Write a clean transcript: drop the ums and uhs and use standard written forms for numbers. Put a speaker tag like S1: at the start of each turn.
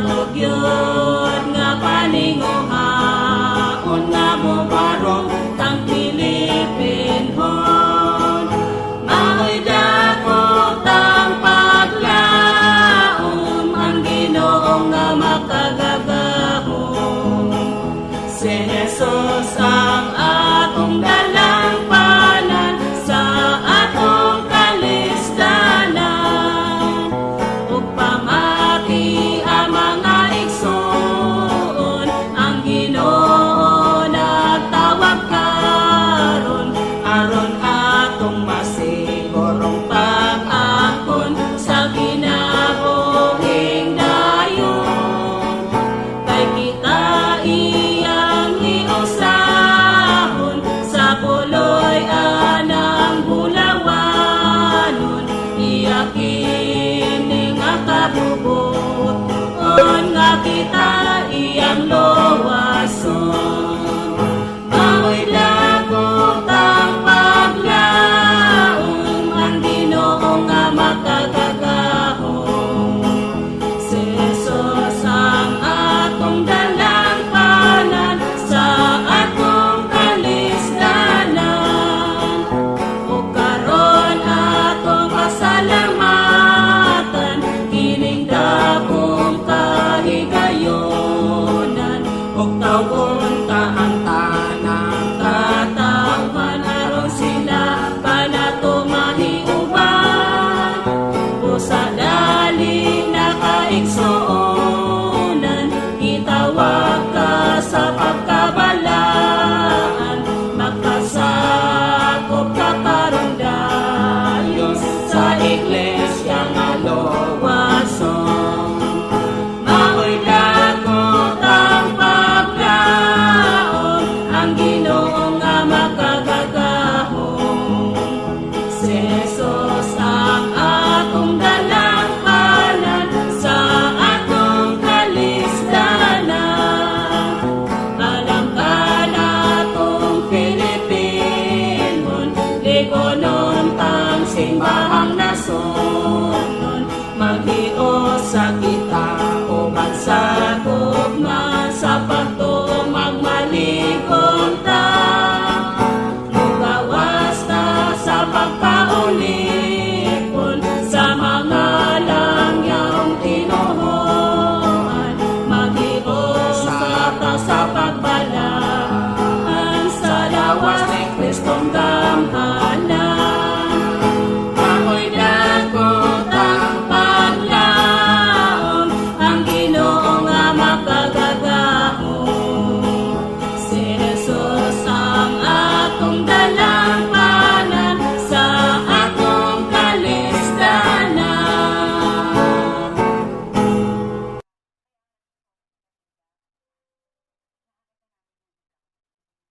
S1: tugyod nga paninguhaon nga bubarong tang Pilipinhon. Maoy dako tang paglaom ang Ginoo nga makagagahon. Si Jesus ang atong dalampanan sa atong kalistanan. Ug pamati ang mga igsoon, ang Ginoo nagtawag karon aron atong masigurong pag-akon sa kinabuhing dayon. Kay kita iyang giusahon sa puloy anang bulawanon. Iya kini nga kabubuton nga kita